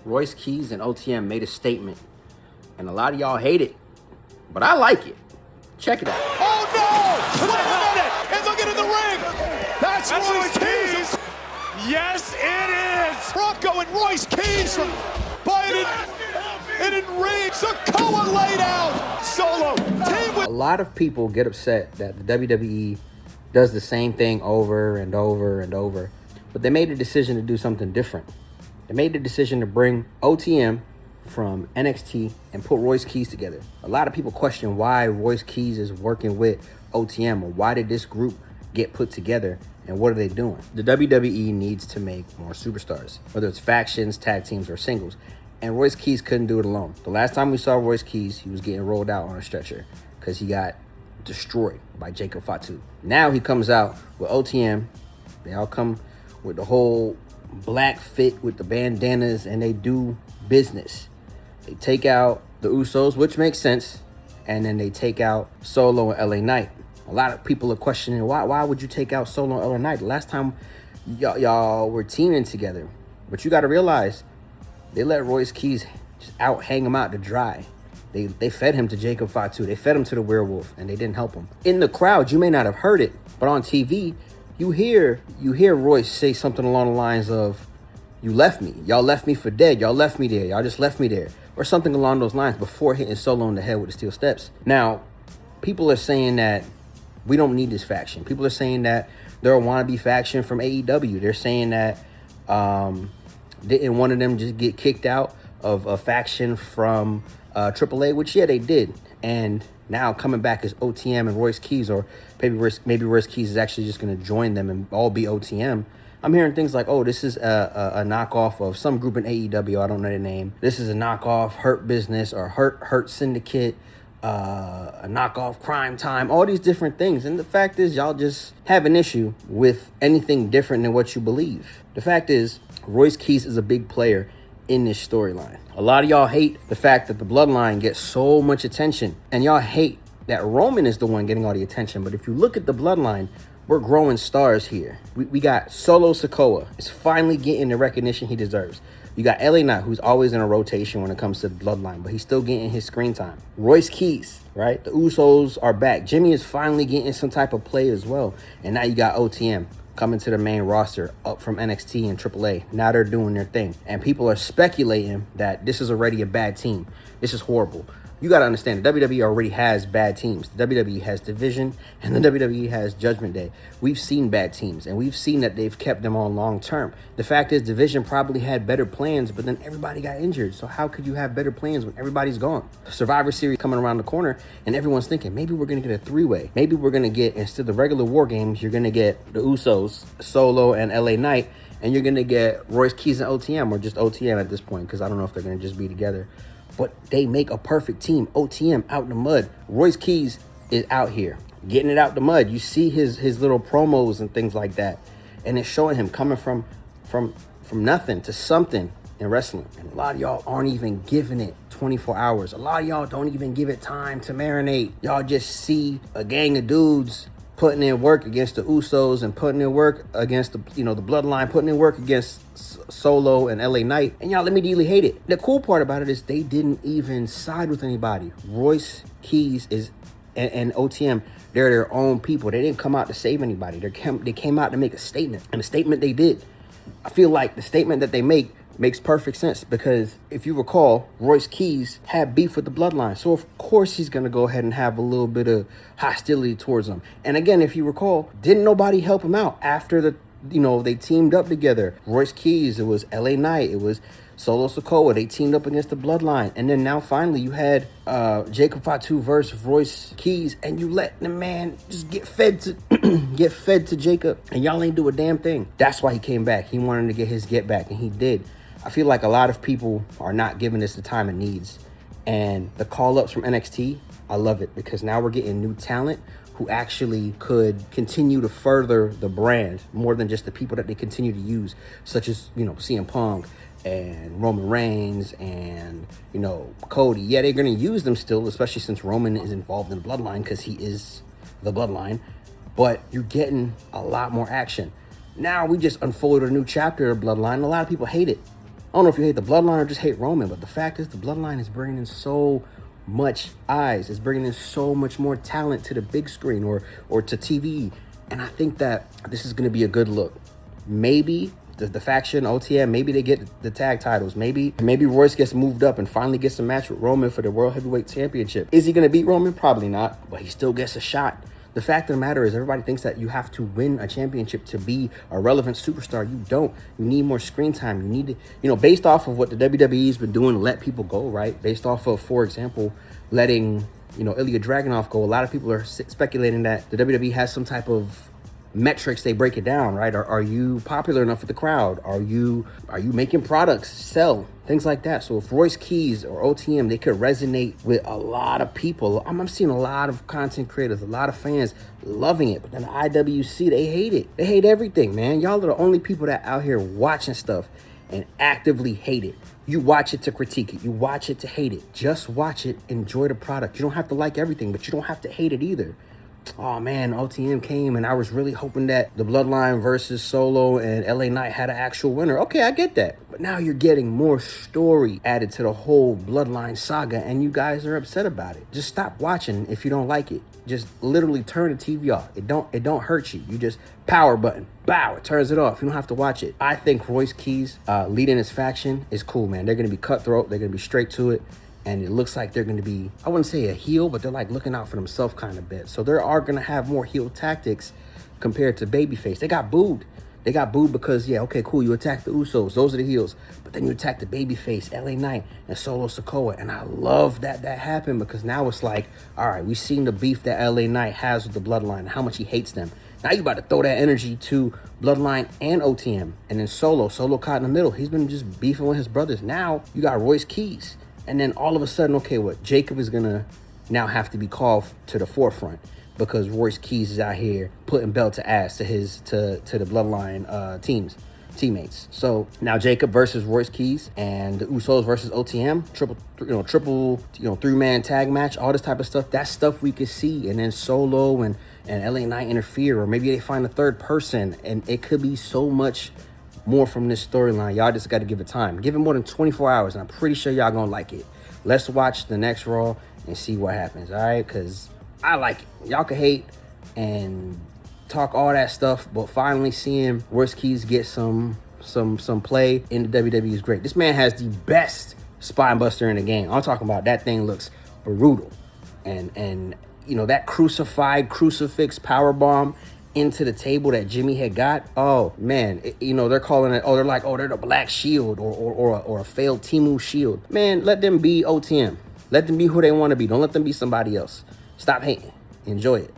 Royce Keys and OTM made a statement, and a lot of y'all hate it, but I like it. Check it out. Oh no! Wait a minute! And look at it in the ring! That's Royce Keys! Yes, it is! Bronco and Royce Keys from Biden. It in ring. Sikoa laid out. Solo. Team with. A lot of people get upset that the WWE does the same thing over and over and over, but they made a decision to do something different. They made the decision to bring OTM from NXT and put Royce Keys together. A lot of people question why Royce Keys is working with OTM, or why did this group get put together, and what are they doing? The WWE needs to make more superstars, whether it's factions, tag teams, or singles. And Royce Keys couldn't do it alone. The last time we saw Royce Keys, he was getting rolled out on a stretcher because he got destroyed by Jacob Fatu. Now he comes out with OTM. They all come with the whole black fit with the bandanas, and they do business. They take out the Usos, which makes sense, and then they take out Solo and LA Knight. A lot of people are questioning why would you take out Solo and LA Knight? The last time y'all were teaming together. But you got to realize, they let Royce Keys just hang him out to dry. They fed him to Jacob Fatu. They fed him to the werewolf, and they didn't help him. In the crowd, you may not have heard it, but on TV, you hear Royce say something along the lines of, "You left me. Y'all left me for dead. Y'all left me there. Y'all just left me there," or something along those lines before hitting Solo in the head with the steel steps. Now, people are saying that we don't need this faction. People are saying that they're a wannabe faction from AEW. They're saying that didn't one of them just get kicked out of a faction from AAA, which, yeah, they did. And now coming back as OTM and Royce Keys, or maybe Royce Keys is actually just going to join them and all be OTM. I'm hearing things like, oh, this is a knockoff of some group in AEW. I don't know the name. This is a knockoff Hurt Business or Hurt Syndicate, a knockoff Crime Time, all these different things. And the fact is, y'all just have an issue with anything different than what you believe. The fact is, Royce Keys is a big player in this storyline. A lot of y'all hate the fact that the Bloodline gets so much attention, and y'all hate that Roman is the one getting all the attention. But if you look at the Bloodline, we're growing stars here. We got Solo Sikoa is finally getting the recognition he deserves. You got LA Knight, who's always in a rotation when it comes to the Bloodline, but he's still getting his screen time. Royce Keys, right? The Usos are back. Jimmy is finally getting some type of play as well. And now you got OTM coming to the main roster up from NXT and AAA. Now they're doing their thing. And people are speculating that this is already a bad team. This is horrible. You got to understand, the WWE already has bad teams. The WWE has Division, and the WWE has Judgment Day. We've seen bad teams, and we've seen that they've kept them on long term. The fact is, Division probably had better plans, but then everybody got injured. So how could you have better plans when everybody's gone? Survivor Series coming around the corner, and everyone's thinking, maybe we're going to get a three-way. Maybe we're going to get, instead of the regular War Games, you're going to get the Usos, Solo, and LA Knight, and you're going to get Royce Keys and OTM, or just OTM at this point, because I don't know if they're going to just be together. But they make a perfect team. OTM out in the mud. Royce Keys is out here getting it out the mud. You see his little promos and things like that, and it's showing him coming from nothing to something in wrestling. And a lot of y'all aren't even giving it 24 hours. A lot of y'all don't even give it time to marinate. Y'all just see a gang of dudes putting in work against the Usos and putting in work against the Bloodline, putting in work against Solo and LA Knight, and y'all immediately hate it. The cool part about it is they didn't even side with anybody. Royce Keys and OTM, they're their own people. They didn't come out to save anybody. They came out to make a statement, and the statement they did, I feel like the statement that they make makes perfect sense, because if you recall, Royce Keys had beef with the Bloodline. So of course he's going to go ahead and have a little bit of hostility towards them. And again, if you recall, didn't nobody help him out after they teamed up together? Royce Keys, it was LA Knight, it was Solo Sikoa. They teamed up against the Bloodline. And then now finally you had Jacob Fatu versus Royce Keys, and you let the man just get fed to Jacob, and y'all ain't do a damn thing. That's why he came back. He wanted to get his get back, and he did. I feel like a lot of people are not giving this the time it needs. And the call-ups from NXT, I love it, because now we're getting new talent who actually could continue to further the brand more than just the people that they continue to use, such as, CM Punk and Roman Reigns and, Cody. Yeah, they're going to use them still, especially since Roman is involved in the Bloodline, because he is the Bloodline. But you're getting a lot more action. Now we just unfolded a new chapter of Bloodline. A lot of people hate it. I don't know if you hate the Bloodline or just hate Roman, but the fact is the Bloodline is bringing in so much eyes. It's bringing in so much more talent to the big screen or to TV. And I think that this is going to be a good look. Maybe the faction OTM, maybe they get the tag titles. Maybe Royce gets moved up and finally gets a match with Roman for the World Heavyweight Championship. Is he going to beat Roman? Probably not, but he still gets a shot. The fact of the matter is everybody thinks that you have to win a championship to be a relevant superstar. You don't. You need more screen time. You need to, based off of what the WWE's been doing to let people go, right? Based off of, for example, letting, Ilya Dragunov go. A lot of people are speculating that the WWE has some type of metrics. They break it down, right? Are you popular enough with the crowd? Are you making products sell? Things like that. So if Royce Keys or OTM, they could resonate with a lot of people. I'm seeing a lot of content creators, a lot of fans loving it. But then the IWC, they hate it. They hate everything, man. Y'all are the only people that out here watching stuff and actively hate it. You watch it to critique it. You watch it to hate it. Just watch it. Enjoy the product. You don't have to like everything, but you don't have to hate it either. Oh man, OTM came and I was really hoping that the Bloodline versus Solo and LA Knight had an actual winner. Okay, I get that. But now you're getting more story added to the whole Bloodline saga and you guys are upset about it. Just stop watching if you don't like it. Just literally turn the TV off. It don't hurt you. You just power button. Bow, it turns it off. You don't have to watch it. I think Royce Keys leading his faction is cool, man. They're going to be cutthroat. They're going to be straight to it. And it looks like they're going to be, I wouldn't say a heel, but they're like looking out for themselves kind of bit. So they are going to have more heel tactics compared to babyface. They got booed. They got booed because, yeah, okay, cool. You attack the Usos. Those are the heels. But then you attack the babyface, LA Knight, and Solo Sikoa. And I love that happened because now it's like, all right, we've seen the beef that LA Knight has with the Bloodline and how much he hates them. Now you about to throw that energy to Bloodline and OTM. And then Solo caught in the middle. He's been just beefing with his brothers. Now you got Royce Keys. And then all of a sudden, okay, what? Jacob is going to now have to be called to the forefront because Royce Keys is out here putting belt to ass to the Bloodline teammates. So now Jacob versus Royce Keys and the Usos versus OTM, triple three-man tag match, all this type of stuff. That's stuff we could see. And then Solo and LA Knight interfere, or maybe they find a third person, and it could be so much more from this storyline. Y'all just got to give it time. Give it more than 24 hours, and I'm pretty sure y'all gonna like it. Let's watch the next Raw and see what happens, all right? Because I like it. Y'all can hate and talk all that stuff, but finally seeing Royce Keys get some play in the WWE is great. This man has the best spine buster in the game. I'm talking about that thing looks brutal. And that crucifix powerbomb into the table that Jimmy had got. Oh man, they're calling it. They're like, they're the Black Shield or a failed Timu Shield. Man, let them be OTM. Let them be who they want to be. Don't let them be somebody else. Stop hating. Enjoy it.